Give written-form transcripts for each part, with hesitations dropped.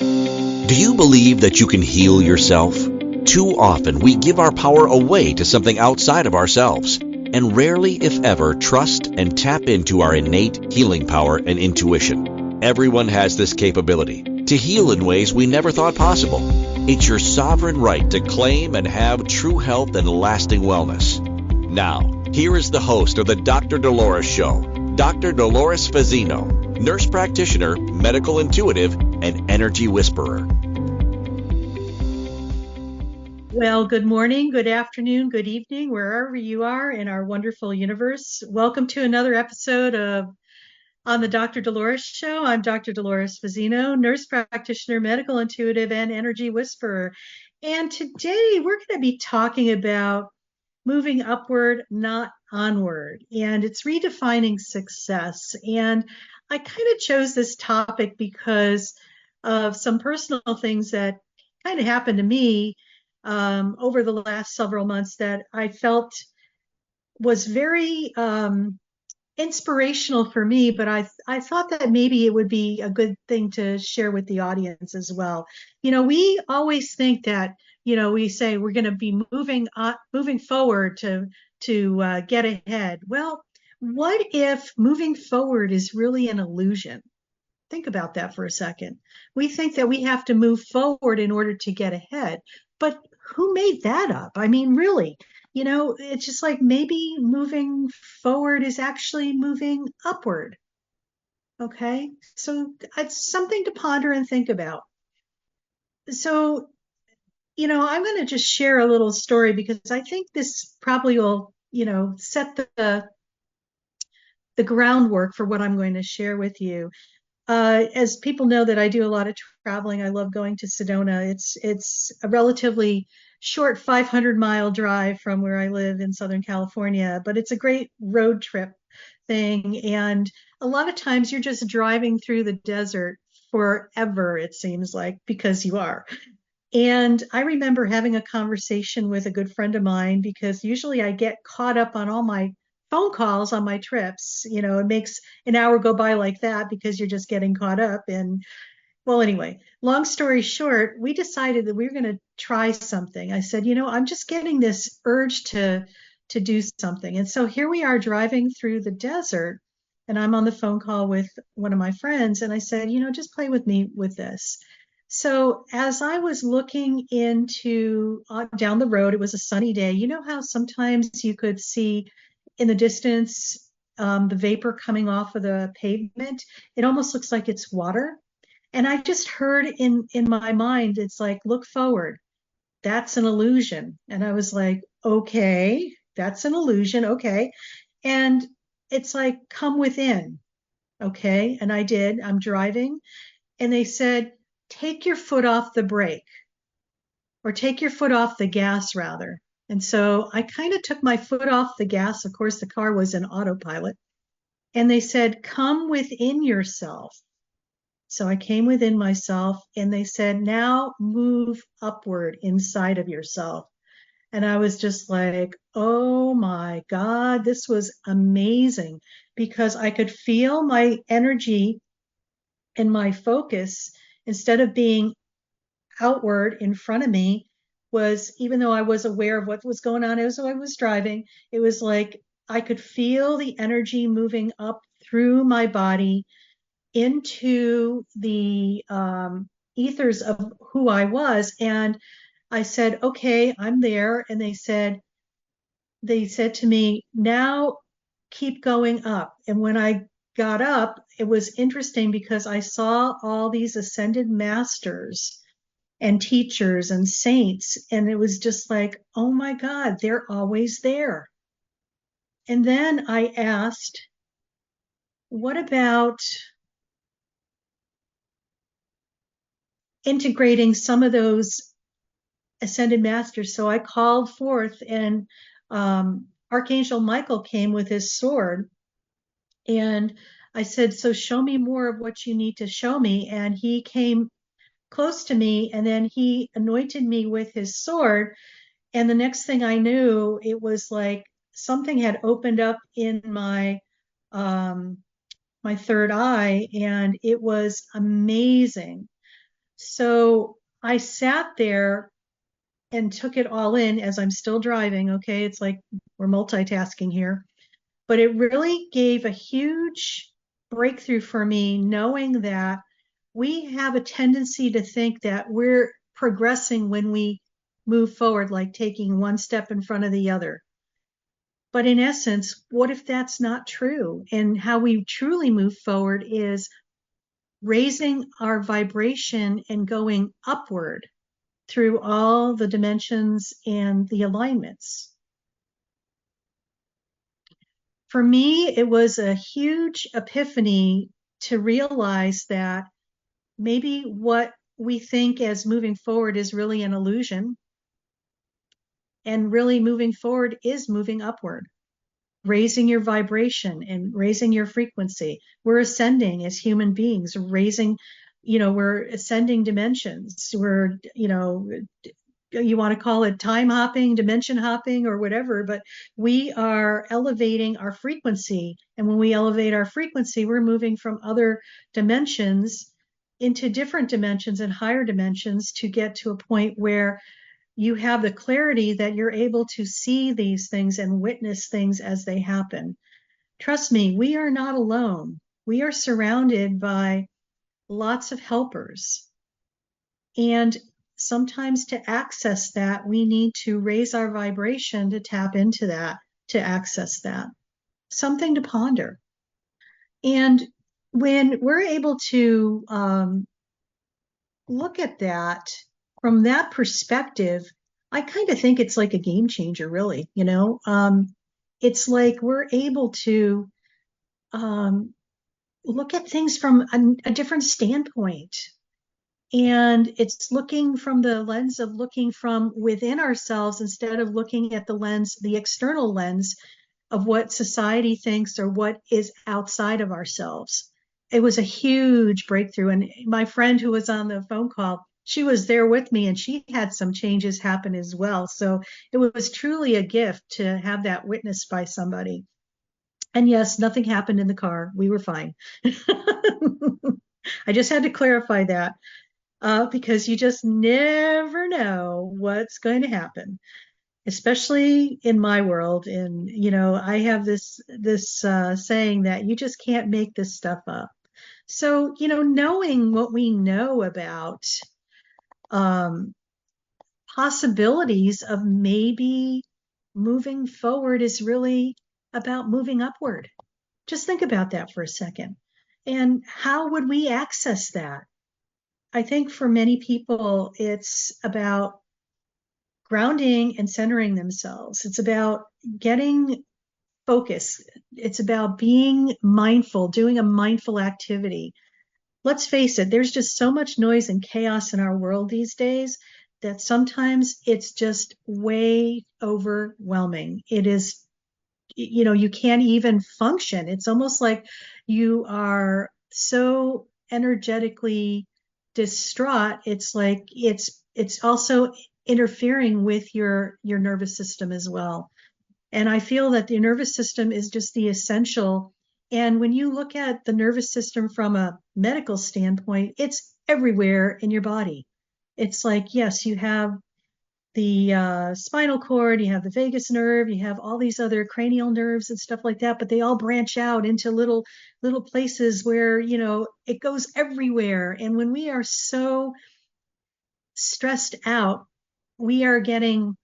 Do you believe that you can heal yourself? Too often we give our power away to something outside of ourselves, and rarely, if ever, trust and tap into our innate healing power and intuition. Everyone has this capability to heal in ways we never thought possible. It's your sovereign right to claim and have true health and lasting wellness. Now, here is the host of the Dr. Dolores Show, Dr. Dolores Fazzino, nurse practitioner, medical intuitive, and energy whisperer. Well, good morning, good afternoon, good evening, wherever you are in our wonderful universe. Welcome to another episode of On the Dr. Dolores Show. I'm Dr. Dolores Fazzino, nurse practitioner, medical intuitive, and energy whisperer. And today we're going to be talking about moving upward, not onward. And it's redefining success. And I kind of chose this topic because of some personal things that kind of happened to me over the last several months that I felt was very inspirational for me, but I thought that maybe it would be a good thing to share with the audience as well. You know, we always think that, you know, we say we're going to be moving forward to get ahead. Well, what if moving forward is really an illusion? Think about that for a second. We think that we have to move forward in order to get ahead, but who made that up? I mean, really, you know, it's just like maybe moving forward is actually moving upward. Okay. So it's something to ponder and think about. So, you know, I'm going to just share a little story because I think this probably will, you know, set the groundwork for what I'm going to share with you. As people know that I do a lot of traveling, I love going to Sedona. It's a relatively short 500-mile drive from where I live in Southern California, but it's a great road trip thing. And a lot of times you're just driving through the desert forever, it seems like, because you are. And I remember having a conversation with a good friend of mine because usually I get caught up on all my phone calls on my trips. You know, it makes an hour go by like that because you're just getting caught up. And well, anyway, long story short, we decided that we were going to try something. I said, you know, I'm just getting this urge to do something. And so here we are driving through the desert, and I'm on the phone call with one of my friends, and I said, you know, just play with me with this. So as I was looking into down the road, it was a sunny day. You know how sometimes you could see in the distance the vapor coming off of the pavement? It almost looks like it's water. And I just heard in my mind, it's like, look forward. That's an illusion. And I was like, okay, that's an illusion. Okay. And it's like, come within. Okay. And I did. I'm driving. And they said, take your foot off the brake, or take your foot off the gas, rather. And so I kind of took my foot off the gas. Of course, the car was in autopilot. And they said, come within yourself. So I came within myself, and they said, now move upward inside of yourself. And I was just like, oh my God, this was amazing because I could feel my energy and my focus, instead of being outward in front of me, was, even though I was aware of what was going on as I was driving, it was like I could feel the energy moving up through my body into the ethers of who I was. And I said, okay, I'm there. And they said to me, now keep going up. And when I got up, it was interesting because I saw all these ascended masters and teachers and saints. And it was just like, oh my God, they're always there. And then I asked, what about integrating some of those ascended masters? So I called forth, and Archangel Michael came with his sword. And I said, so show me more of what you need to show me. And he came close to me, and then he anointed me with his sword. And the next thing I knew, it was like something had opened up in my third eye, and it was amazing. So I sat there and took it all in as I'm still driving. Okay. It's like we're multitasking here, but it really gave a huge breakthrough for me knowing that we have a tendency to think that we're progressing when we move forward, like taking one step in front of the other. But in essence, what if that's not true? And how we truly move forward is raising our vibration and going upward through all the dimensions and the alignments. For me, it was a huge epiphany to realize that maybe what we think as moving forward is really an illusion, and really moving forward is moving upward, raising your vibration and raising your frequency. We're ascending as human beings, raising, we're ascending dimensions. We're, you want to call it time hopping, dimension hopping, or whatever, but we are elevating our frequency. And when we elevate our frequency, we're moving from other dimensions into different dimensions and higher dimensions to get to a point where you have the clarity that you're able to see these things and witness things as they happen. Trust me, we are not alone. We are surrounded by lots of helpers. And sometimes to access that, we need to raise our vibration to tap into that, to access that. Something to ponder. And when we're able to look at that from that perspective, I kind of think it's like a game changer, really. It's like we're able to um, look at things from a different standpoint. And it's looking from the lens of looking from within ourselves instead of looking at the lens, the external lens of what society thinks or what is outside of ourselves. It was a huge breakthrough. And my friend who was on the phone call, she was there with me and she had some changes happen as well. So it was truly a gift to have that witnessed by somebody. And yes, nothing happened in the car. We were fine. I just had to clarify that because you just never know what's going to happen, especially in my world. And I have this saying that you just can't make this stuff up. So knowing what we know about um, possibilities of maybe moving forward is really about moving upward. Just think about that for a second. And how would we access that? I think for many people, it's about grounding and centering themselves. It's about getting focus. It's about being mindful, doing a mindful activity. Let's face it, there's just so much noise and chaos in our world these days that sometimes it's just way overwhelming. It is, you can't even function. It's almost like you are so energetically distraught. It's like it's also interfering with your nervous system as well. And I feel that the nervous system is just the essential. And when you look at the nervous system from a medical standpoint, it's everywhere in your body. It's like, yes, you have the spinal cord, you have the vagus nerve, you have all these other cranial nerves and stuff like that, but they all branch out into little places where, it goes everywhere. And when we are so stressed out, we are getting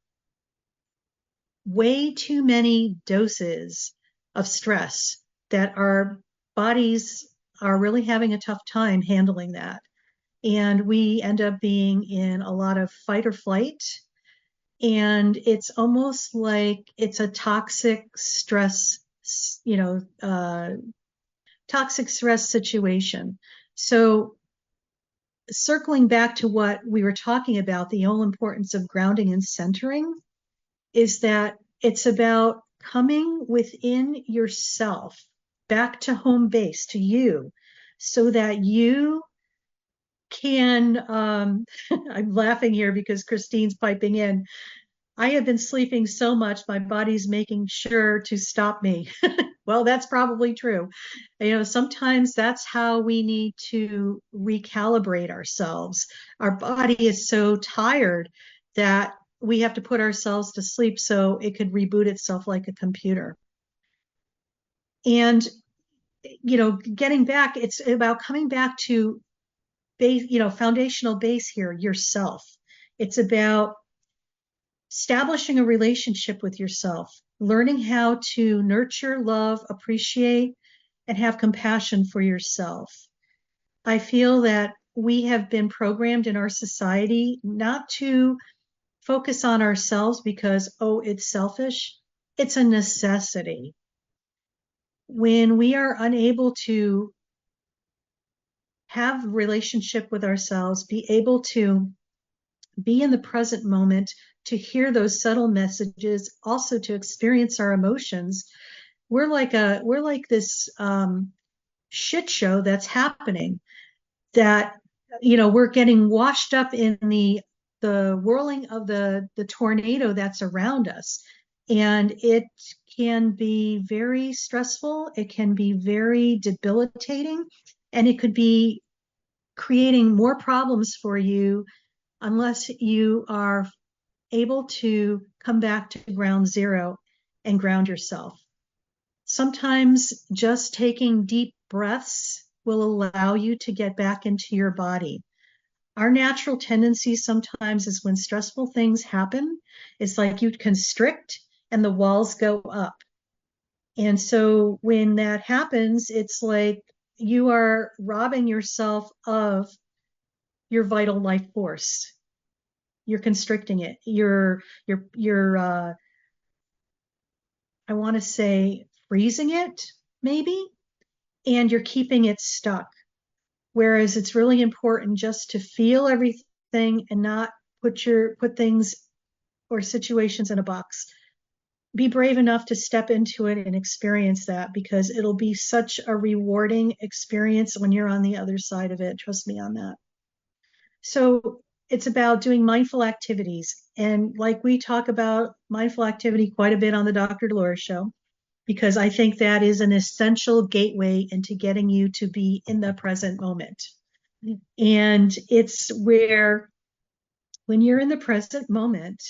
way too many doses of stress that our bodies are really having a tough time handling that. And we end up being in a lot of fight or flight. And it's almost like it's a you know, uh, toxic stress situation. So circling back to what we were talking about, the whole importance of grounding and centering is that it's about coming within yourself, back to home base, to you, so that you can. I'm laughing here because Christine's piping in. I have been sleeping so much, my body's making sure to stop me. Well, that's probably true. Sometimes that's how we need to recalibrate ourselves. Our body is so tired that we have to put ourselves to sleep so it could reboot itself like a computer. And, getting back, it's about coming back to base, foundational base here, yourself. It's about establishing a relationship with yourself, learning how to nurture, love, appreciate, and have compassion for yourself. I feel that we have been programmed in our society not to focus on ourselves because, oh, it's selfish. It's a necessity. When we are unable to have a relationship with ourselves, be able to be in the present moment, to hear those subtle messages, also to experience our emotions, we're like this shit show that's happening, that we're getting washed up in the whirling of the tornado that's around us, and it can be very stressful, it can be very debilitating, and it could be creating more problems for you unless you are able to come back to ground zero and ground yourself. Sometimes just taking deep breaths will allow you to get back into your body. Our natural tendency sometimes is when stressful things happen, it's like you constrict and the walls go up. And so when that happens, it's like you are robbing yourself of your vital life force. You're constricting it. You're I want to say freezing it, maybe, and you're keeping it stuck. Whereas it's really important just to feel everything and not put things or situations in a box. Be brave enough to step into it and experience that, because it'll be such a rewarding experience when you're on the other side of it. Trust me on that. So it's about doing mindful activities. And like we talk about mindful activity quite a bit on the Dr. Dolores Show, because I think that is an essential gateway into getting you to be in the present moment. And it's where, when you're in the present moment,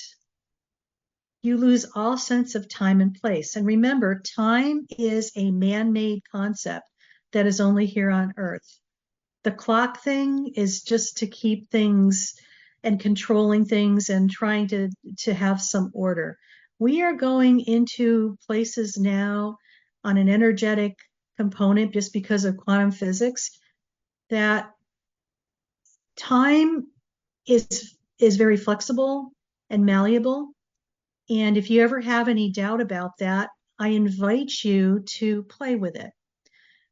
you lose all sense of time and place. And remember, time is a man-made concept that is only here on Earth. The clock thing is just to keep things and controlling things and trying to have some order. We are going into places now on an energetic component, just because of quantum physics, that time is very flexible and malleable. And if you ever have any doubt about that, I invite you to play with it.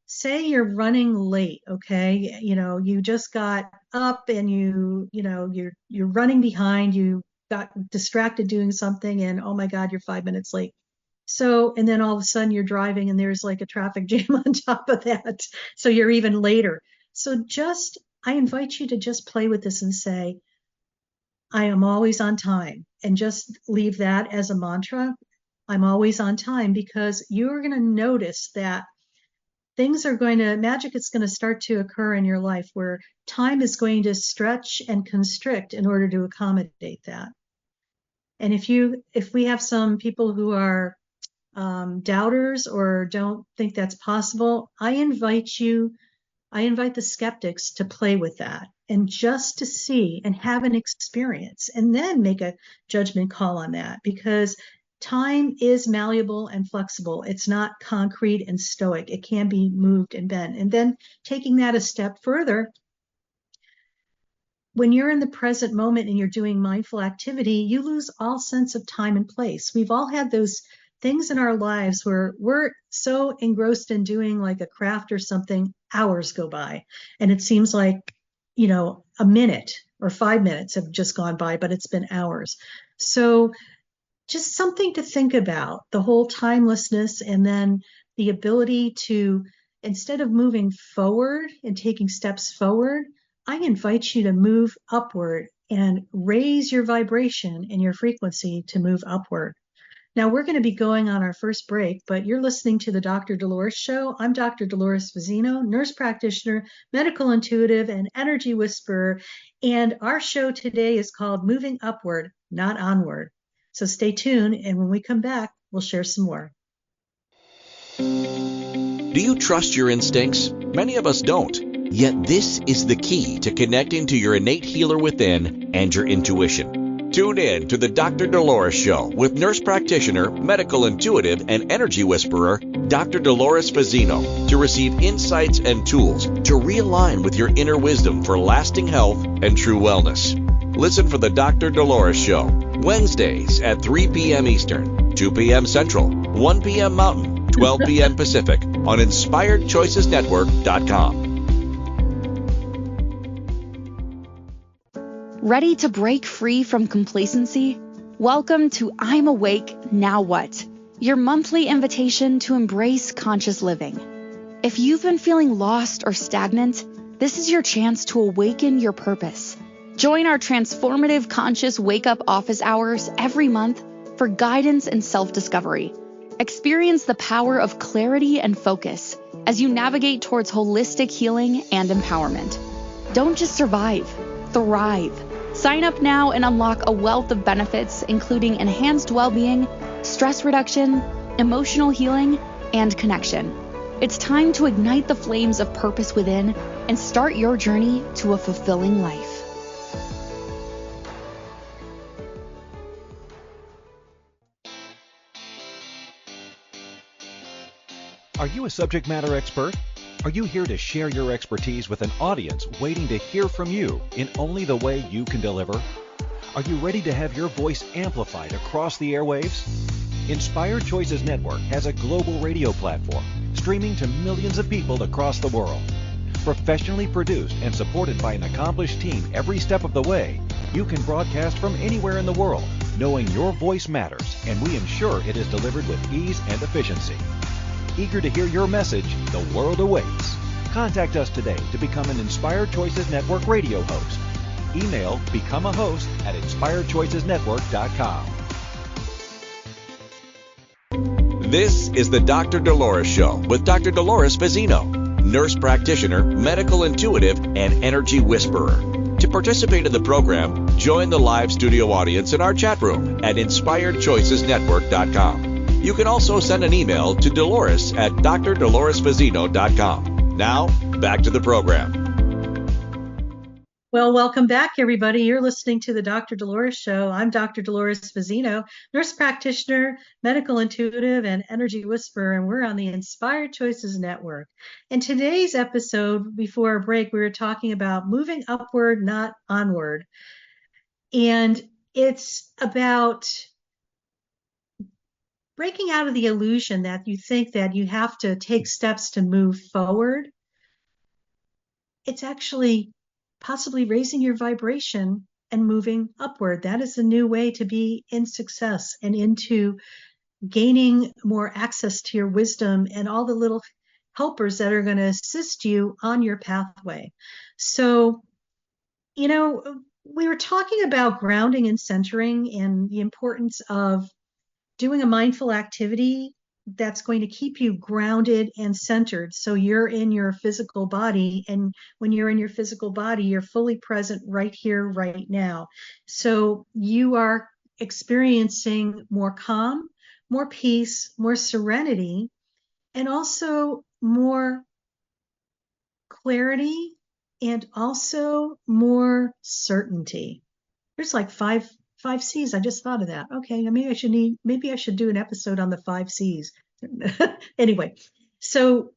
Say you're running late, okay? You just got up and you're running behind, you got distracted doing something, and oh my God, you're 5 minutes late. So, and then all of a sudden you're driving and there's like a traffic jam on top of that. So you're even later. So I invite you to just play with this and say, I am always on time, and just leave that as a mantra. I'm always on time, because you're going to notice that magic is going to start to occur in your life where time is going to stretch and constrict in order to accommodate that. And if we have some people who are doubters or don't think that's possible, I invite the skeptics to play with that and just to see and have an experience, and then make a judgment call on that, because time is malleable and flexible. It's not concrete and stoic. It can be moved and bent. And then taking that a step further, when you're in the present moment and you're doing mindful activity, you lose all sense of time and place. We've all had those things in our lives where we're so engrossed in doing like a craft or something, hours go by, and it seems like, a minute or 5 minutes have just gone by, but it's been hours. So just something to think about, the whole timelessness, and then the ability to, instead of moving forward and taking steps forward, I invite you to move upward and raise your vibration and your frequency to move upward. Now, we're going to be going on our first break, but you're listening to the Dr. Dolores Show. I'm Dr. Dolores Fazzino, nurse practitioner, medical intuitive, and energy whisperer. And our show today is called Moving Upward, Not Onward. So stay tuned, and when we come back, we'll share some more. Do you trust your instincts? Many of us don't. Yet this is the key to connecting to your innate healer within and your intuition. Tune in to the Dr. Dolores Show with nurse practitioner, medical intuitive, and energy whisperer, Dr. Dolores Fazzino, to receive insights and tools to realign with your inner wisdom for lasting health and true wellness. Listen for the Dr. Dolores Show, Wednesdays at 3 p.m. Eastern, 2 p.m. Central, 1 p.m. Mountain, 12 p.m. Pacific on InspiredChoicesNetwork.com. Ready to break free from complacency? Welcome to I'm Awake, Now What? Your monthly invitation to embrace conscious living. If you've been feeling lost or stagnant, this is your chance to awaken your purpose. Join our transformative conscious wake-up office hours every month for guidance and self-discovery. Experience the power of clarity and focus as you navigate towards holistic healing and empowerment. Don't just survive, thrive. Sign up now and unlock a wealth of benefits, including enhanced well-being, stress reduction, emotional healing, and connection. It's time to ignite the flames of purpose within and start your journey to a fulfilling life. Are you a subject matter expert? Are you here to share your expertise with an audience waiting to hear from you in only the way you can deliver? Are you ready to have your voice amplified across the airwaves? Inspired Choices Network has a global radio platform streaming to millions of people across the world. Professionally produced and supported by an accomplished team every step of the way, you can broadcast from anywhere in the world, knowing your voice matters, and we ensure it is delivered with ease and efficiency. Eager to hear your message, the world awaits. Contact us today to become an Inspired Choices Network radio host. Email become a host at inspiredchoicesnetwork.com. This is the Dr. Dolores Show with Dr. Dolores Fazzino, nurse practitioner, medical intuitive, and energy whisperer. To participate in the program, join the live studio audience in our chat room at inspiredchoicesnetwork.com. You can also send an email to Dolores at drdoloresfazzino.com. Now, back to the program. Well, welcome back, everybody. You're listening to the Dr. Dolores Show. I'm Dr. Dolores Fazzino, nurse practitioner, medical intuitive, and energy whisperer, and we're on the Inspired Choices Network. In today's episode, before our break, we were talking about moving upward, not onward. And it's about breaking out of the illusion that you think that you have to take steps to move forward. It's actually possibly raising your vibration and moving upward. That is a new way to be in success and into gaining more access to your wisdom and all the little helpers that are going to assist you on your pathway. So, we were talking about grounding and centering and the importance of doing a mindful activity that's going to keep you grounded and centered. So you're in your physical body. And when you're in your physical body, you're fully present right here, right now. So you are experiencing more calm, more peace, more serenity, and also more clarity and also more certainty. There's like five C's. I just thought of that. Okay, maybe I should do an episode on the 5 C's. Anyway, so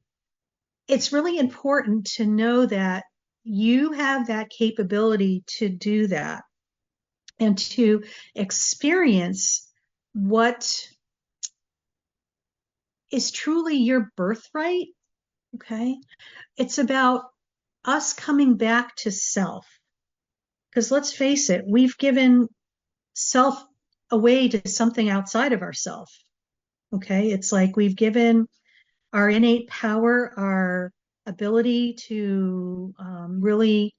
it's really important to know that you have that capability to do that and to experience what is truly your birthright. Okay, it's about us coming back to self. Because let's face it, we've given self away to something outside of ourself. Okay, it's like we've given our innate power, our ability to really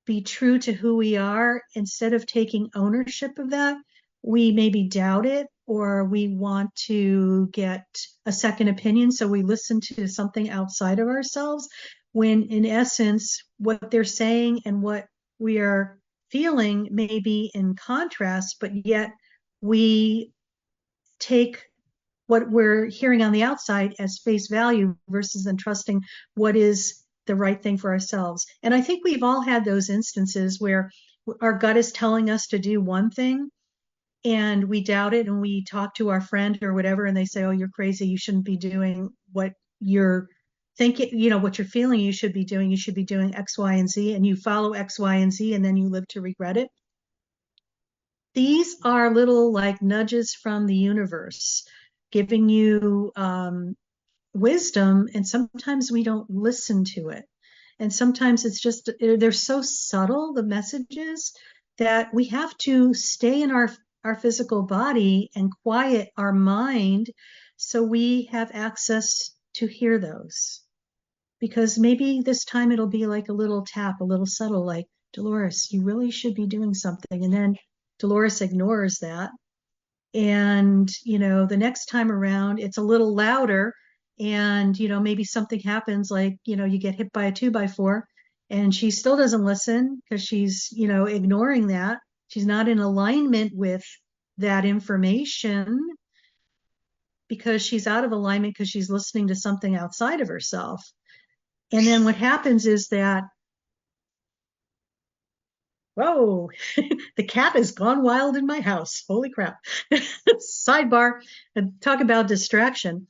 be true to who we are. Instead of taking ownership of that, we maybe doubt it, or we want to get a second opinion. So we listen to something outside of ourselves, when in essence, what they're saying and what we are feeling may be in contrast, but yet we take what we're hearing on the outside as face value versus then trusting what is the right thing for ourselves. And I think we've all had those instances where our gut is telling us to do one thing and we doubt it, and we talk to our friend or whatever and they say, oh, you're crazy, you shouldn't be doing what you're thinking, what you're feeling you should be doing. You should be doing X, Y, and Z, and you follow X, Y, and Z, and then you live to regret it. These are little like nudges from the universe giving you wisdom, and sometimes we don't listen to it. And sometimes it's just, they're so subtle, the messages, that we have to stay in our physical body and quiet our mind so we have access to hear those. Because maybe this time it'll be like a little tap, a little subtle, like, Dolores, you really should be doing something. And then Dolores ignores that. And, the next time around, it's a little louder. And, maybe something happens, like, you get hit by a 2x4 and she still doesn't listen because she's, ignoring that. She's not in alignment with that information because she's out of alignment because she's listening to something outside of herself. And then what happens is that, whoa, the cat has gone wild in my house. Holy crap. Sidebar, talk about distraction.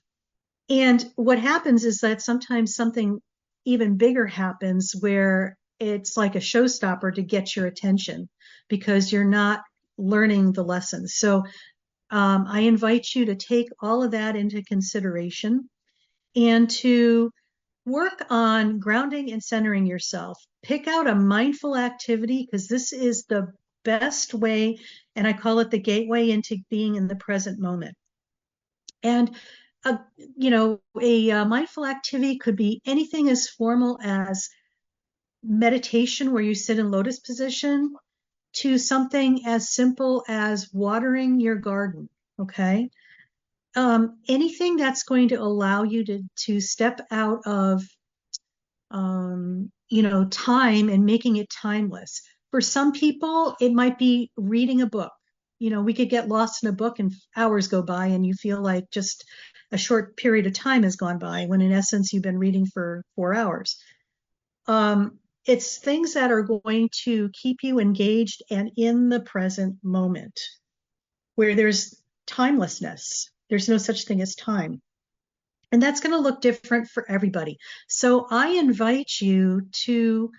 And what happens is that sometimes something even bigger happens where it's like a showstopper to get your attention because you're not learning the lessons. So I invite you to take all of that into consideration and to work on grounding and centering yourself. Pick out a mindful activity, because this is the best way, and I call it the gateway into being in the present moment. And a mindful activity could be anything as formal as meditation, where you sit in lotus position, to something as simple as watering your garden. Okay. Anything that's going to allow you to step out of, time and making it timeless. For some people, it might be reading a book. We could get lost in a book and hours go by and you feel like just a short period of time has gone by, when in essence you've been reading for 4 hours. It's things that are going to keep you engaged and in the present moment, where there's timelessness. There's no such thing as time. And that's going to look different for everybody. So I invite you to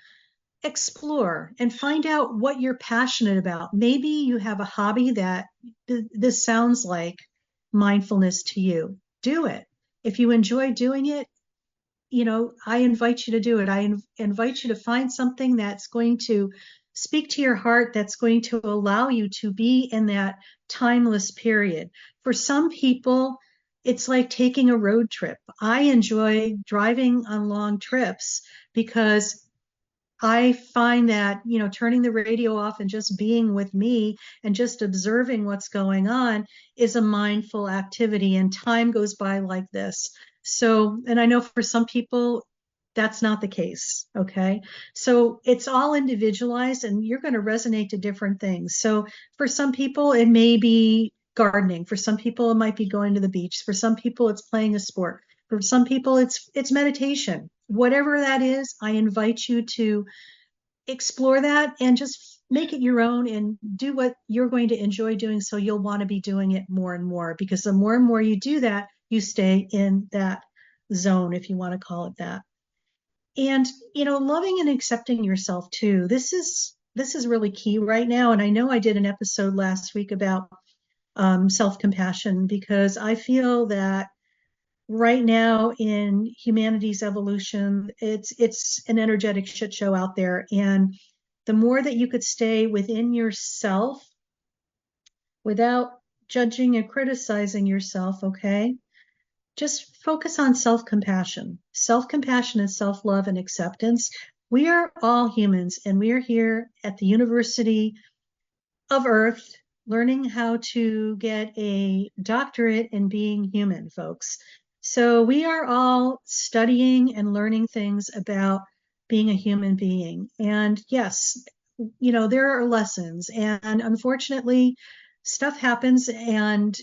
explore and find out what you're passionate about. Maybe you have a hobby that this sounds like mindfulness to you. Do it. If you enjoy doing it, I invite you to do it. I invite you to find something that's going to speak to your heart, that's going to allow you to be in that timeless period. For some people, it's like taking a road trip. I enjoy driving on long trips because I find that, turning the radio off and just being with me and just observing what's going on is a mindful activity, and time goes by like this. So, and I know for some people, that's not the case. Okay. So it's all individualized and you're going to resonate to different things. So for some people, it may be gardening. For some people, it might be going to the beach. For some people, it's playing a sport. For some people, it's meditation. Whatever that is, I invite you to explore that and just make it your own and do what you're going to enjoy doing, so you'll want to be doing it more and more, because the more and more you do that, you stay in that zone, if you want to call it that. And loving and accepting yourself too. This is really key right now. And I know I did an episode last week about self-compassion, because I feel that right now in humanity's evolution, it's an energetic shit show out there. And the more that you could stay within yourself without judging and criticizing yourself, okay, just focus on self-compassion. Self-compassion and self-love and acceptance. We are all humans, and we are here at the University of Earth learning how to get a doctorate in being human, folks. So we are all studying and learning things about being a human being. And yes, there are lessons, and unfortunately, stuff happens, and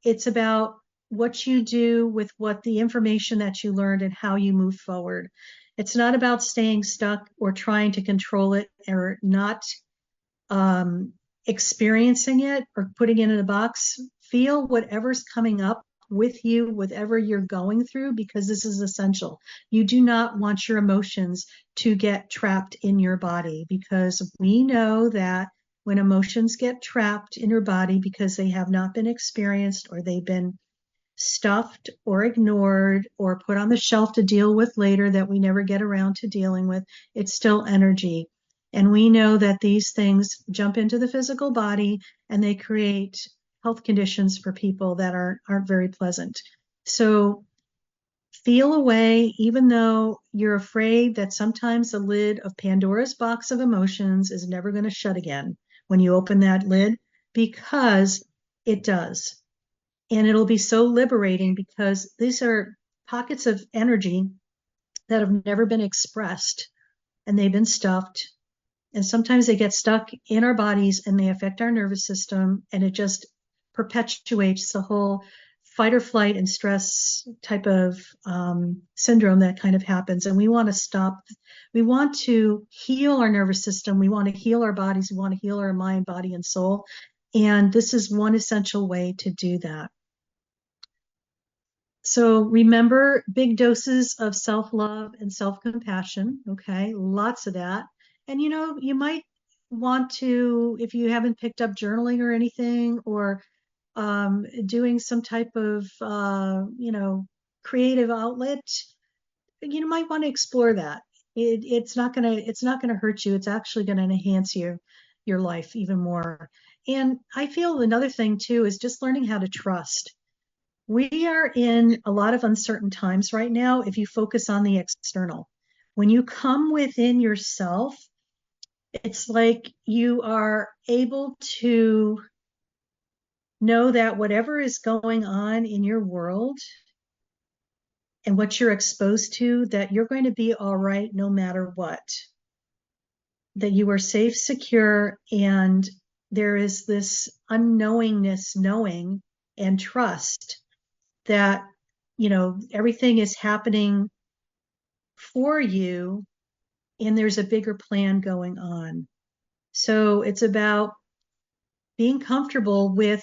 it's about what you do with what the information that you learned and how you move forward. It's not about staying stuck or trying to control it or not experiencing it or putting it in a box. Feel whatever's coming up with you, whatever you're going through, because this is essential. You do not want your emotions to get trapped in your body, because we know that when emotions get trapped in your body because they have not been experienced, or they've been stuffed or ignored or put on the shelf to deal with later that we never get around to dealing with, it's still energy. And we know that these things jump into the physical body and they create health conditions for people that aren't very pleasant. So feel away, even though you're afraid that sometimes the lid of Pandora's box of emotions is never going to shut again when you open that lid, because it does. And it'll be so liberating, because these are pockets of energy that have never been expressed, and they've been stuffed. And sometimes they get stuck in our bodies and they affect our nervous system, and it just perpetuates the whole fight or flight and stress type of syndrome that kind of happens. And we want to stop. We want to heal our nervous system. We want to heal our bodies. We want to heal our mind, body, and soul. And this is one essential way to do that. So remember, big doses of self-love and self-compassion, okay? Lots of that. And you might want to, if you haven't picked up journaling or anything, or doing some type of, creative outlet, you might want to explore that. It's not gonna hurt you. It's actually gonna enhance your life even more. And I feel another thing too is just learning how to trust. We are in a lot of uncertain times right now if you focus on the external. When you come within yourself, it's like you are able to know that whatever is going on in your world and what you're exposed to, that you're going to be all right no matter what. That you are safe, secure, and there is this unknowingness, knowing, and trust that everything is happening for you and there's a bigger plan going on. So it's about being comfortable with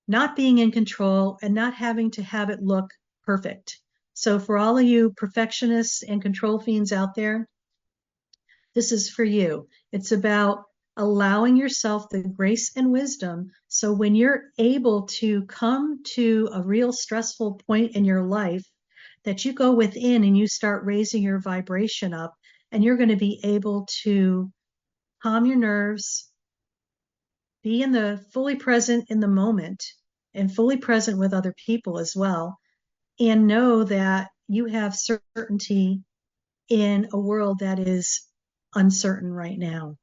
not being in control and not having to have it look perfect. So for all of you perfectionists and control fiends out there, this is for you. It's about allowing yourself the grace and wisdom, so when you're able to come to a real stressful point in your life, that you go within and you start raising your vibration up, and you're going to be able to calm your nerves, be in the fully present in the moment, and fully present with other people as well, and know that you have certainty in a world that is uncertain right now.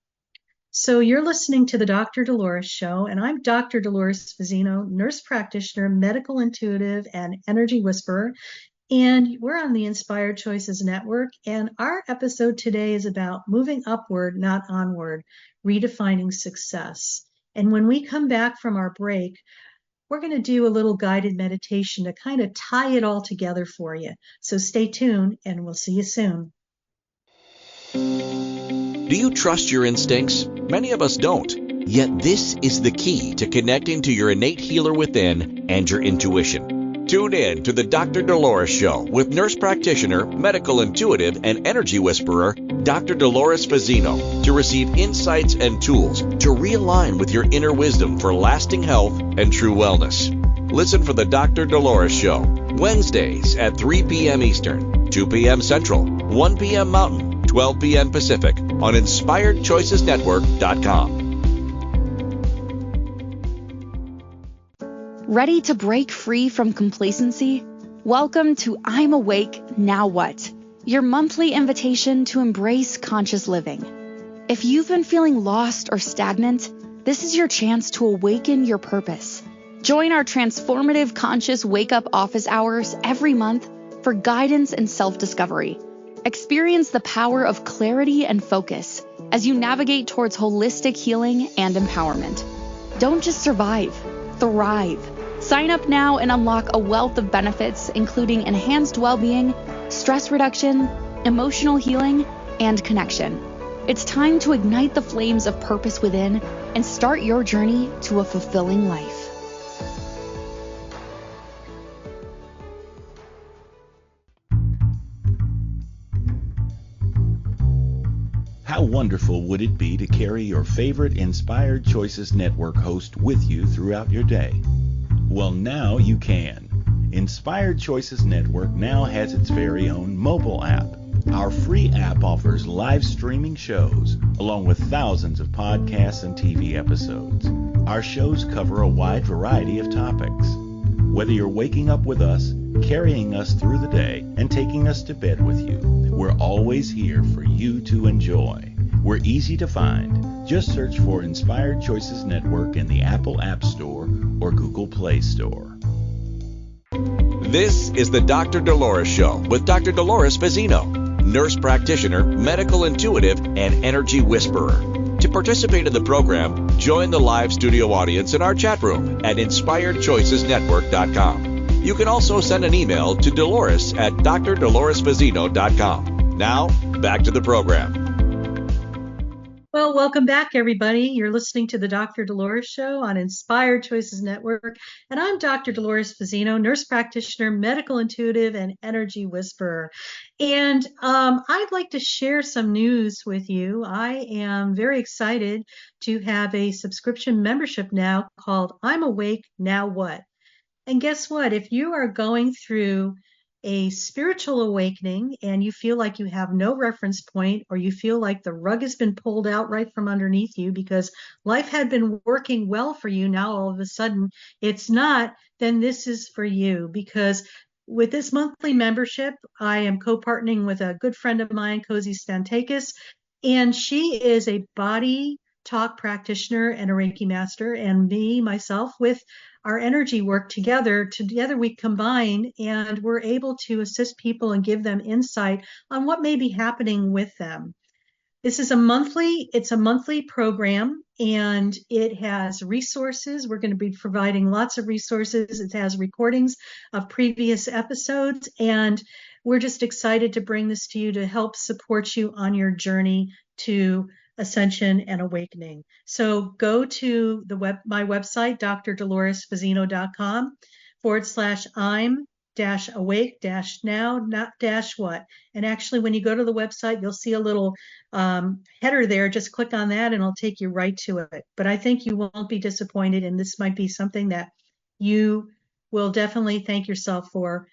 So you're listening to the Dr. Dolores Show, and I'm Dr. Dolores Fazzino, nurse practitioner, medical intuitive, and energy whisperer. And we're on the Inspired Choices Network, and our episode today is about moving upward, not onward, redefining success. And when we come back from our break, we're going to do a little guided meditation to kind of tie it all together for you. So stay tuned, and we'll see you soon. Do you trust your instincts? Many of us don't. Yet this is the key to connecting to your innate healer within and your intuition. Tune in to the Dr. Dolores Show with nurse practitioner, medical intuitive, and energy whisperer, Dr. Dolores Fazzino, to receive insights and tools to realign with your inner wisdom for lasting health and true wellness. Listen for the Dr. Dolores Show, Wednesdays at 3 p.m. Eastern, 2 p.m. Central, 1 p.m. Mountain, 12 p.m. Pacific on InspiredChoicesNetwork.com. Ready to break free from complacency? Welcome to I'm Awake, Now What? Your monthly invitation to embrace conscious living. If you've been feeling lost or stagnant, This is your chance to awaken your purpose. Join our transformative conscious wake-up office hours every month for guidance and self-discovery. Experience the power of clarity and focus as you navigate towards holistic healing and empowerment. Don't just survive, thrive. Sign up now and unlock a wealth of benefits, including enhanced well-being, stress reduction, emotional healing, and connection. It's time to ignite the flames of purpose within and start your journey to a fulfilling life. How wonderful would it be to carry your favorite Inspired Choices Network host with you throughout your day? Well, now you can. Inspired Choices Network now has its very own mobile app. Our free app offers live streaming shows, along with thousands of podcasts and TV episodes. Our shows cover a wide variety of topics. Whether you're waking up with us, carrying us through the day, and taking us to bed with you, we're always here for you to enjoy. We're easy to find. Just search for Inspired Choices Network in the Apple App Store or Google Play Store. This is the Dr. Dolores Show with Dr. Dolores Fazzino, nurse practitioner, medical intuitive, and energy whisperer. To participate in the program, join the live studio audience in our chat room at inspiredchoicesnetwork.com. You can also send an email to Dolores at drdoloresfazzino.com. Now, back to the program. Well, welcome back, everybody. You're listening to the Dr. Dolores Show on Inspired Choices Network, and I'm Dr. Dolores Fazzino, nurse practitioner, medical intuitive, and energy whisperer. And I'd like to share some news with you. I am very excited to have a subscription membership now called I'm Awake, Now What? And guess what? If you are going through a spiritual awakening and you feel like you have no reference point, or you feel like the rug has been pulled out right from underneath you because life had been working well for you, now all of a sudden it's not, then this is for you. Because with this monthly membership, I am co-partnering with a good friend of mine, Cozy Stantakis, and she is a body talk practitioner and a Reiki master, and myself, with our energy work together we combine, and we're able to assist people and give them insight on what may be happening with them. This is a monthly program, and it has resources. We're going to be providing lots of resources. It has recordings of previous episodes, and we're just excited to bring this to you to help support you on your journey to ascension and awakening. So go to my website, drdoloresfazzino.com/I'm-awake-now-what. And actually, when you go to the website, you'll see a little header there. Just click on that and it'll take you right to it. But I think you won't be disappointed, and this might be something that you will definitely thank yourself for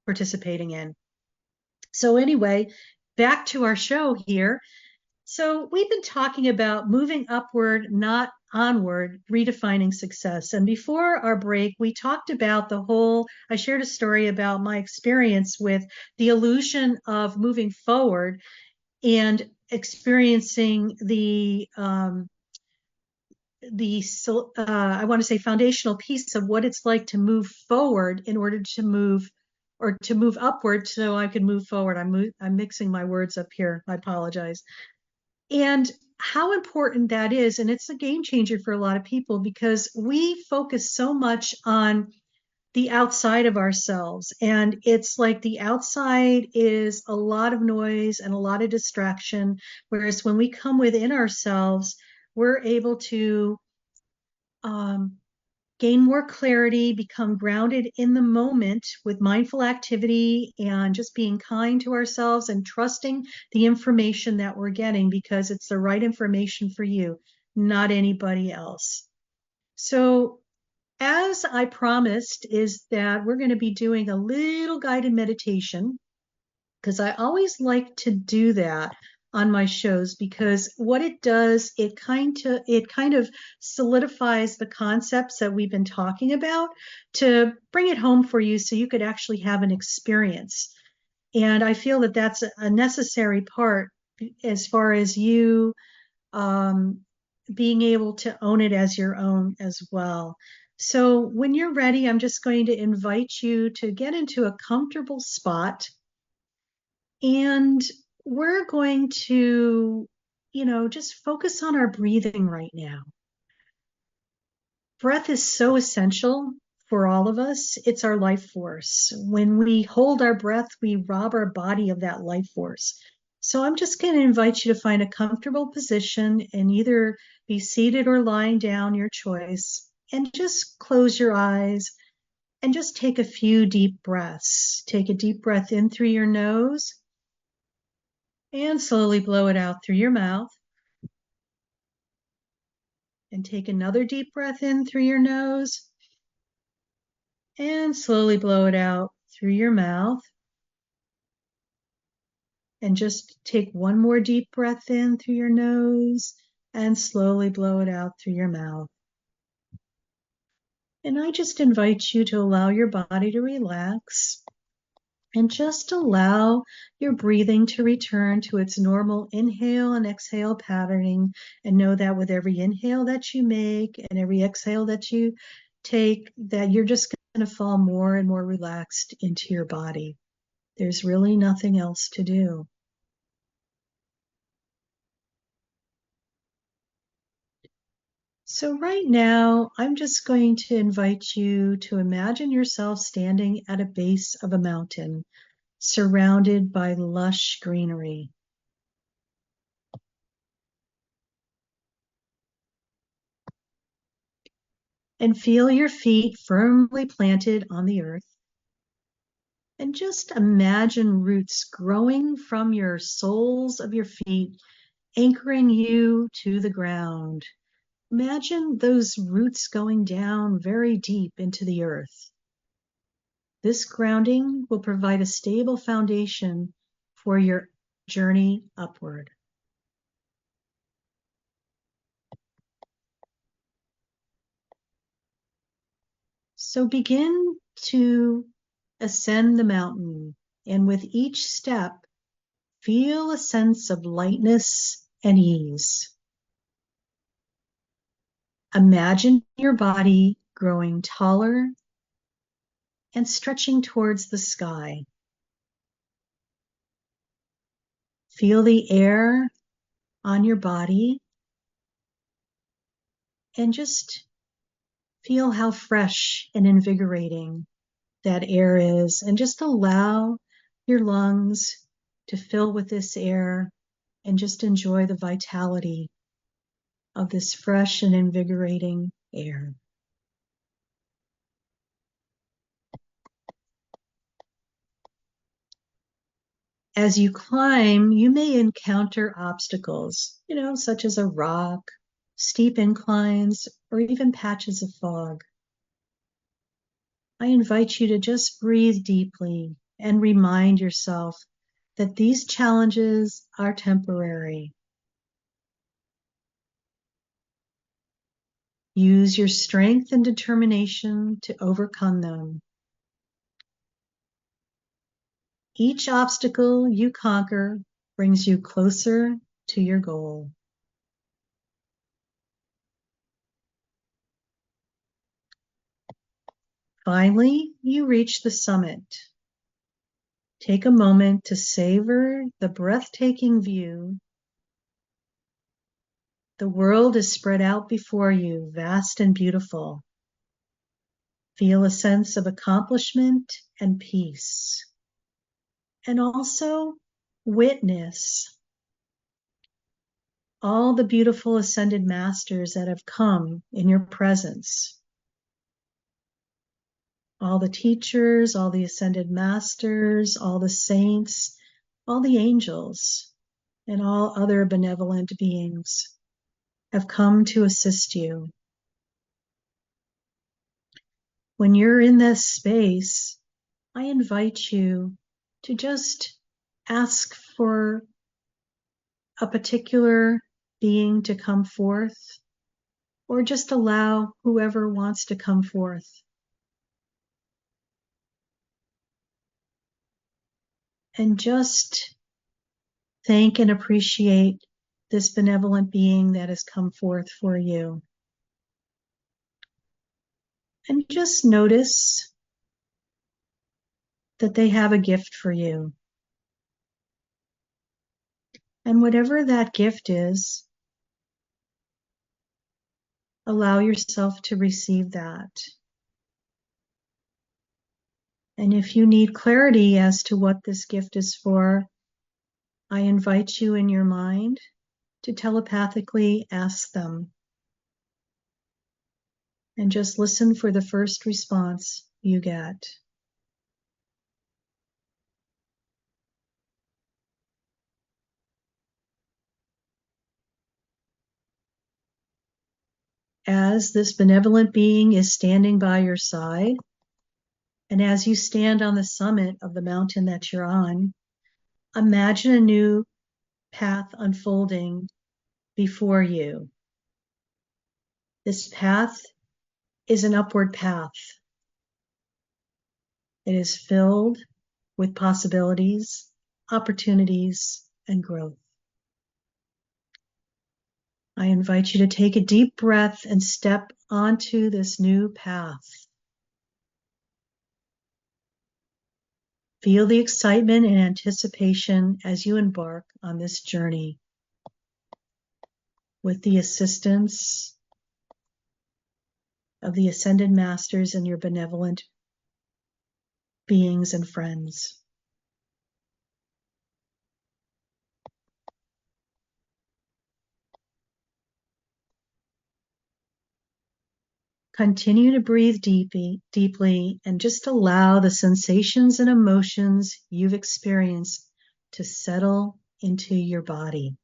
participating in. So anyway, back to our show here. So we've been talking about moving upward, not onward, redefining success. And before our break, we talked about I shared a story about my experience with the illusion of moving forward and experiencing the I want to say foundational piece of what it's like to move forward in order to move upward so I can move forward. I'm mixing my words up here. I apologize. And how important that is. And it's a game changer for a lot of people, because we focus so much on the outside of ourselves. And it's like the outside is a lot of noise and a lot of distraction. Whereas when we come within ourselves, we're able to gain more clarity, become grounded in the moment with mindful activity and just being kind to ourselves and trusting the information that we're getting, because it's the right information for you, not anybody else. So as I promised, is that we're going to be doing a little guided meditation, because I always like to do that on my shows, because what it does, it kind of solidifies the concepts that we've been talking about to bring it home for you so you could actually have an experience. And I feel that that's a necessary part as far as you being able to own it as your own as well. So when you're ready, I'm just going to invite you to get into a comfortable spot. And we're going to, just focus on our breathing right now. Breath is so essential for all of us. It's our life force. When we hold our breath, we rob our body of that life force. So I'm just going to invite you to find a comfortable position and either be seated or lying down, your choice, and just close your eyes and just take a few deep breaths. Take a deep breath in through your nose and slowly blow it out through your mouth. And take another deep breath in through your nose and slowly blow it out through your mouth. And just take one more deep breath in through your nose and slowly blow it out through your mouth. And I just invite you to allow your body to relax and just allow your breathing to return to its normal inhale and exhale patterning. And know that with every inhale that you make and every exhale that you take, that you're just going to fall more and more relaxed into your body. There's really nothing else to do. So right now, I'm just going to invite you to imagine yourself standing at a base of a mountain, surrounded by lush greenery. And feel your feet firmly planted on the earth. And just imagine roots growing from your soles of your feet, anchoring you to the ground. Imagine those roots going down very deep into the earth. This grounding will provide a stable foundation for your journey upward. So begin to ascend the mountain, and with each step, feel a sense of lightness and ease. Imagine your body growing taller and stretching towards the sky. Feel the air on your body and just feel how fresh and invigorating that air is, and just allow your lungs to fill with this air and just enjoy the vitality of this fresh and invigorating air. As you climb, you may encounter obstacles, such as a rock, steep inclines, or even patches of fog. I invite you to just breathe deeply and remind yourself that these challenges are temporary. Use your strength and determination to overcome them. Each obstacle you conquer brings you closer to your goal. Finally, you reach the summit. Take a moment to savor the breathtaking view. The world is spread out before you, vast and beautiful. Feel a sense of accomplishment and peace. And also witness all the beautiful ascended masters that have come in your presence. All the teachers, all the ascended masters, all the saints, all the angels, and all other benevolent beings have come to assist you. When you're in this space, I invite you to just ask for a particular being to come forth, or just allow whoever wants to come forth. And just thank and appreciate this benevolent being that has come forth for you. And just notice that they have a gift for you. And whatever that gift is, allow yourself to receive that. And if you need clarity as to what this gift is for, I invite you in your mind to telepathically ask them. And just listen for the first response you get. As this benevolent being is standing by your side, and as you stand on the summit of the mountain that you're on, imagine a new path unfolding before you. This path is an upward path. It is filled with possibilities, opportunities, and growth. I invite you to take a deep breath and step onto this new path. Feel the excitement and anticipation as you embark on this journey with the assistance of the Ascended Masters and your benevolent beings and friends. Continue to breathe deeply and just allow the sensations and emotions you've experienced to settle into your body.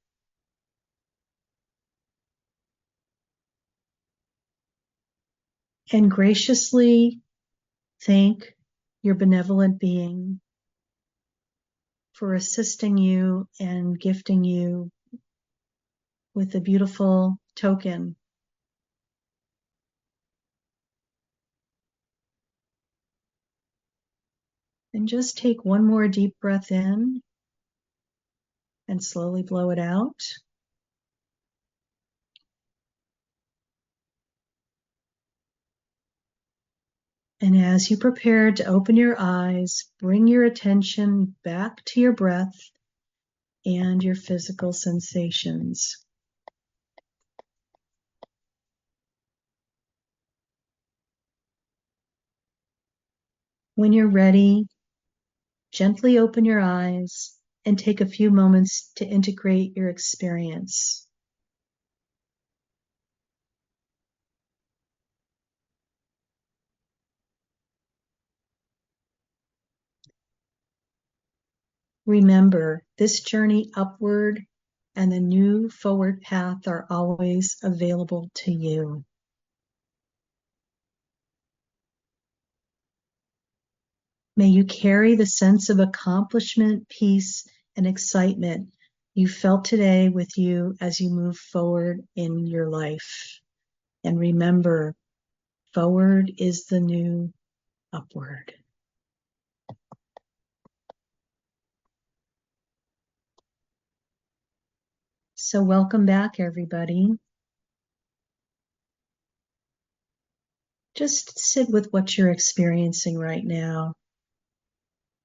And graciously thank your benevolent being for assisting you and gifting you with a beautiful token. And just take one more deep breath in and slowly blow it out. And as you prepare to open your eyes, bring your attention back to your breath and your physical sensations. When you're ready, gently open your eyes and take a few moments to integrate your experience. Remember, this journey upward and the new forward path are always available to you. May you carry the sense of accomplishment, peace, and excitement you felt today with you as you move forward in your life. And remember, forward is the new upward. So welcome back, everybody. Just sit with what you're experiencing right now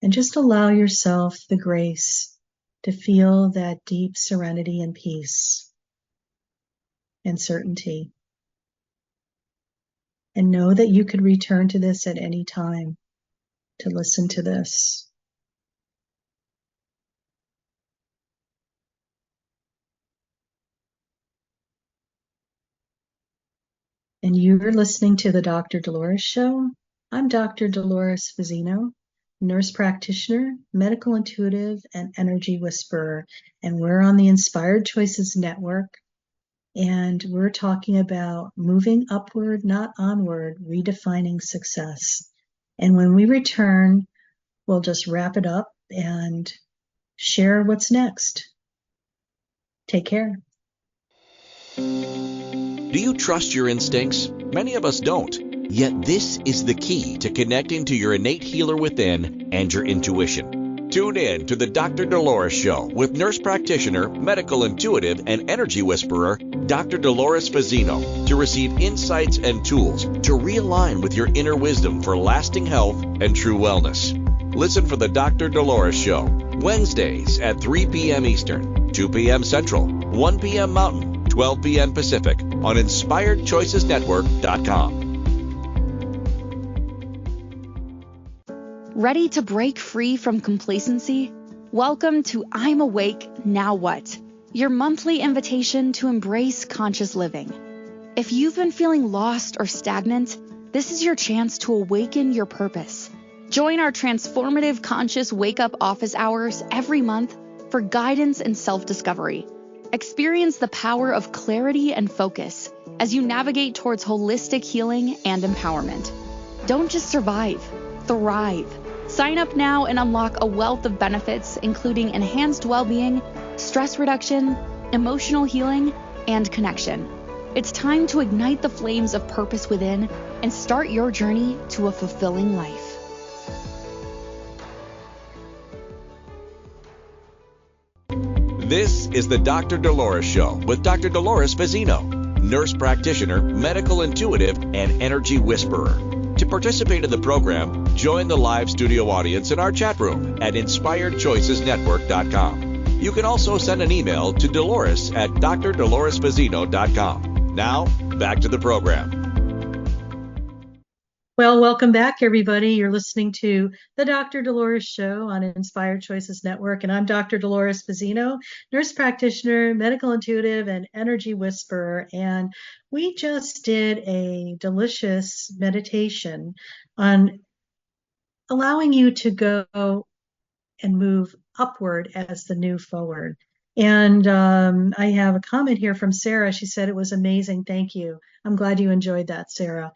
and just allow yourself the grace to feel that deep serenity and peace and certainty. And know that you could return to this at any time to listen to this. And you're listening to the Dr. Dolores Show. I'm Dr. Dolores Fazzino, nurse practitioner, medical intuitive, and energy whisperer. And we're on the Inspired Choices Network. And we're talking about moving upward, not onward, redefining success. And when we return, we'll just wrap it up and share what's next. Take care. Do you trust your instincts? Many of us don't. Yet this is the key to connecting to your innate healer within and your intuition. Tune in to the Dr. Dolores Show with nurse practitioner, medical intuitive, and energy whisperer, Dr. Dolores Fazzino, to receive insights and tools to realign with your inner wisdom for lasting health and true wellness. Listen for the Dr. Dolores Show, Wednesdays at 3 p.m. Eastern, 2 p.m. Central, 1 p.m. Mountain, 12 p.m. Pacific on InspiredChoicesNetwork.com. Ready to break free from complacency? Welcome to I'm Awake, Now What? Your monthly invitation to embrace conscious living. If you've been feeling lost or stagnant, this is your chance to awaken your purpose. Join our transformative conscious wake-up office hours every month for guidance and self-discovery. Experience the power of clarity and focus as you navigate towards holistic healing and empowerment. Don't just survive, thrive. Sign up now and unlock a wealth of benefits, including enhanced well-being, stress reduction, emotional healing, and connection. It's time to ignite the flames of purpose within and start your journey to a fulfilling life. This is the Dr. Dolores Show with Dr. Dolores Fazzino, nurse practitioner, medical intuitive, and energy whisperer. To participate in the program, join the live studio audience in our chat room at InspiredChoicesNetwork.com. You can also send an email to Dolores at drdoloresfazzino.com. Now, back to the program. Well, welcome back, everybody. You're listening to the Dr. Dolores Show on Inspired Choices Network, and I'm Dr. Dolores Fazzino, nurse practitioner, medical intuitive, and energy whisperer. And we just did a delicious meditation on allowing you to go and move upward as the new forward. And I have a comment here from Sarah. She said it was amazing. Thank you. I'm glad you enjoyed that, Sarah.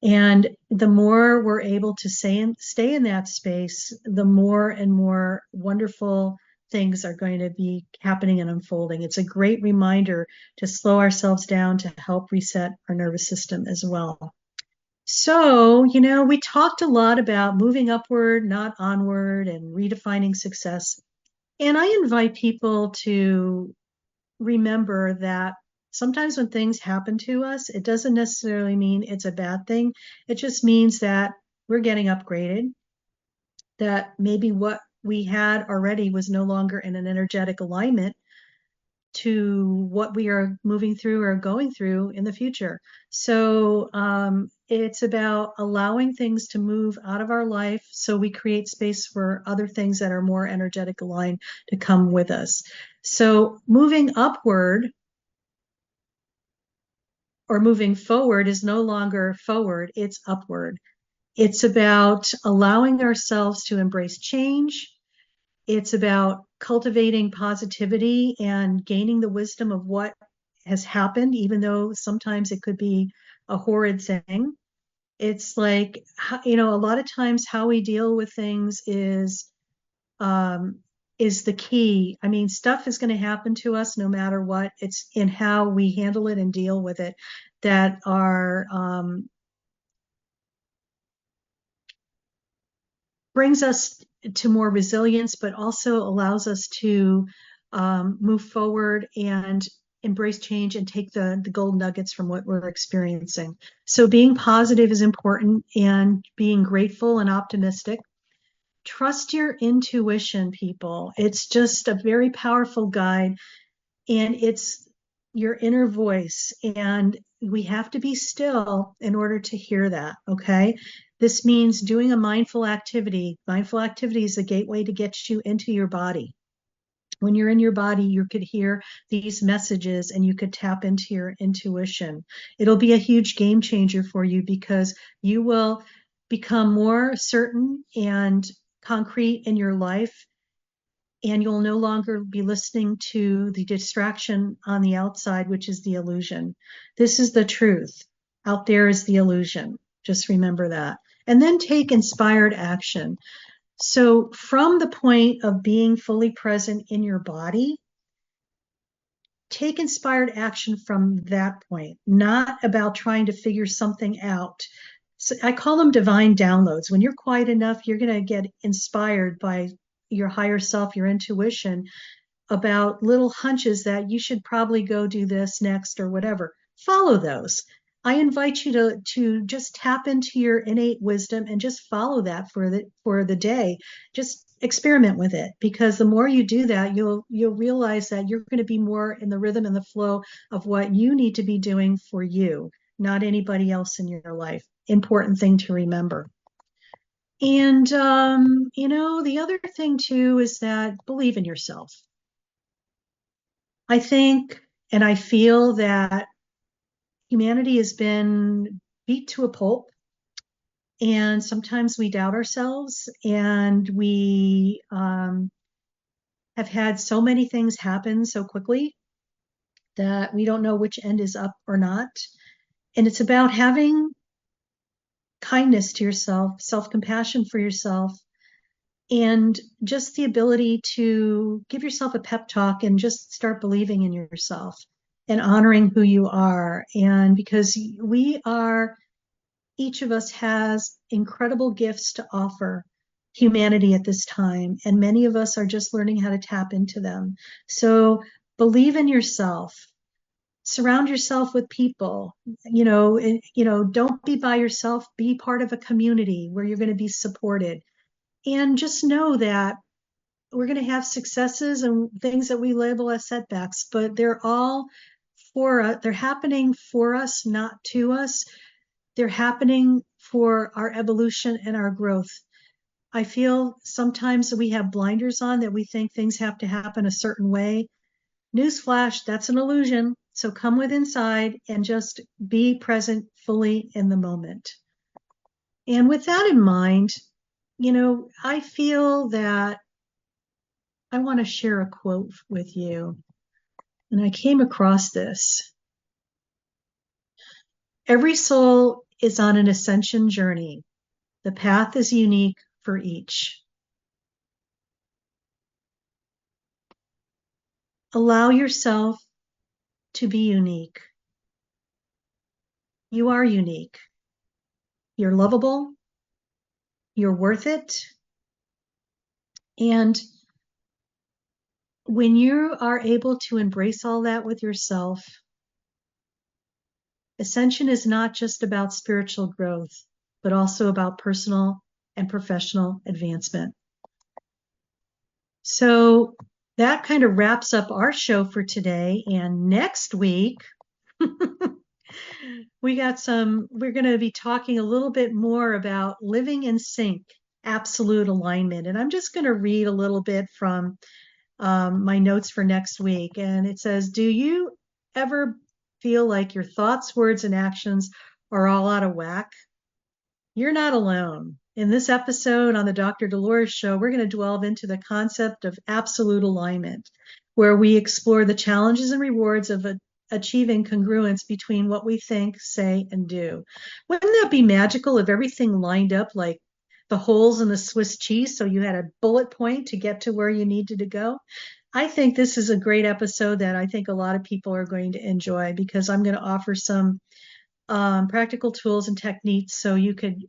And the more we're able to stay in that space, the more and more wonderful things are going to be happening and unfolding. It's a great reminder to slow ourselves down to help reset our nervous system as well. So, we talked a lot about moving upward, not onward, and redefining success. And I invite people to remember that sometimes when things happen to us, it doesn't necessarily mean it's a bad thing. It just means that we're getting upgraded, that maybe what we had already was no longer in an energetic alignment to what we are moving through or going through in the future. So it's about allowing things to move out of our life so we create space for other things that are more energetic aligned to come with us. So moving upward or moving forward is no longer forward, it's upward. It's about allowing ourselves to embrace change. It's about cultivating positivity and gaining the wisdom of what has happened, even though sometimes it could be a horrid thing. It's like, a lot of times how we deal with things is the key. I mean, stuff is going to happen to us no matter what. It's in how we handle it and deal with it that are brings us to more resilience, but also allows us to move forward and embrace change and take the gold nuggets from what we're experiencing. So being positive is important, and being grateful and optimistic. Trust your intuition, people. It's just a very powerful guide, and it's your inner voice, and we have to be still in order to hear that, okay? This means doing a mindful activity. Mindful activity is a gateway to get you into your body. When you're in your body, you could hear these messages and you could tap into your intuition. It'll be a huge game changer for you because you will become more certain and concrete in your life, and you'll no longer be listening to the distraction on the outside, which is the illusion. This is the truth. Out there is the illusion. Just remember that. And then take inspired action. So from the point of being fully present in your body, take inspired action from that point, not about trying to figure something out. So I call them divine downloads. When you're quiet enough, you're going to get inspired by your higher self, your intuition, about little hunches that you should probably go do this next or whatever. Follow those. I invite you to just tap into your innate wisdom and just follow that for the day. Just experiment with it, because the more you do that, you'll realize that you're going to be more in the rhythm and the flow of what you need to be doing for you, not anybody else in your life. Important thing to remember. And the other thing too is that believe in yourself. I think and I feel that humanity has been beat to a pulp, and sometimes we doubt ourselves, and we have had so many things happen so quickly that we don't know which end is up or not. And it's about having kindness to yourself, self-compassion for yourself, and just the ability to give yourself a pep talk and just start believing in yourself and honoring who you are. And because each of us has incredible gifts to offer humanity at this time, and many of us are just learning how to tap into them. So believe in yourself. Surround yourself with people. Don't be by yourself. Be part of a community where you're going to be supported. And just know that we're going to have successes and things that we label as setbacks, but they're all for us. They're happening for us, not to us. They're happening for our evolution and our growth. I feel sometimes we have blinders on, that we think things have to happen a certain way. Newsflash, that's an illusion. So come with inside and just be present fully in the moment. And with that in mind, I feel that I want to share a quote with you. And I came across this. Every soul is on an ascension journey. The path is unique for each. Allow yourself to be unique. You are unique. You're lovable. You're worth it. And when you are able to embrace all that with yourself, ascension is not just about spiritual growth, but also about personal and professional advancement. So that kind of wraps up our show for today. And next week, we're going to be talking a little bit more about living in sync, absolute alignment. And I'm just going to read a little bit from my notes for next week. And it says, do you ever feel like your thoughts, words, and actions are all out of whack? You're not alone. In this episode on the Dr. Dolores Show, we're going to delve into the concept of absolute alignment, where we explore the challenges and rewards of achieving congruence between what we think, say, and do. Wouldn't that be magical if everything lined up like the holes in the Swiss cheese, so you had a bullet point to get to where you needed to go? I think this is a great episode that I think a lot of people are going to enjoy, because I'm going to offer some practical tools and techniques so you could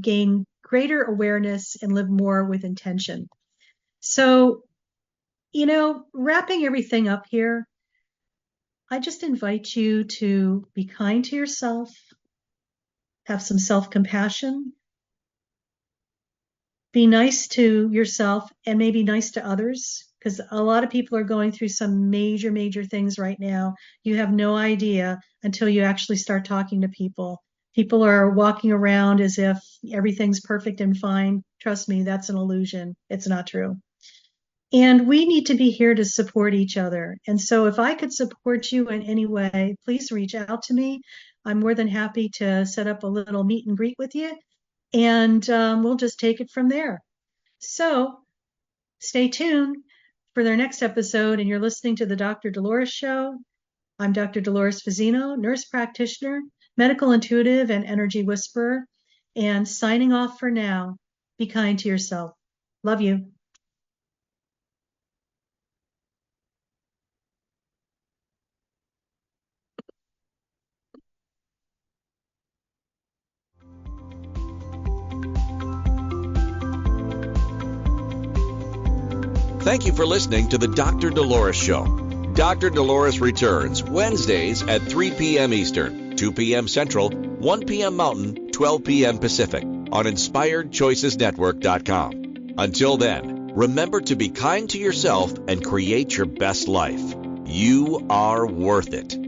gain greater awareness and live more with intention. So, wrapping everything up here, I just invite you to be kind to yourself, have some self-compassion, be nice to yourself, and maybe nice to others, because a lot of people are going through some major, major things right now. You have no idea until you actually start talking to people. People are walking around as if everything's perfect and fine. Trust me, that's an illusion. It's not true. And we need to be here to support each other. And so if I could support you in any way, please reach out to me. I'm more than happy to set up a little meet and greet with you, and we'll just take it from there. So stay tuned for their next episode, and you're listening to the Dr. Dolores Show. I'm Dr. Dolores Fazzino, nurse practitioner, medical intuitive, and energy whisperer, and signing off for now. Be kind to yourself. Love you. Thank you for listening to the Dr. Dolores Show. Dr. Dolores returns Wednesdays at 3 p.m. Eastern, 2 p.m. Central, 1 p.m. Mountain, 12 p.m. Pacific on InspiredChoicesNetwork.com. Until then, remember to be kind to yourself and create your best life. You are worth it.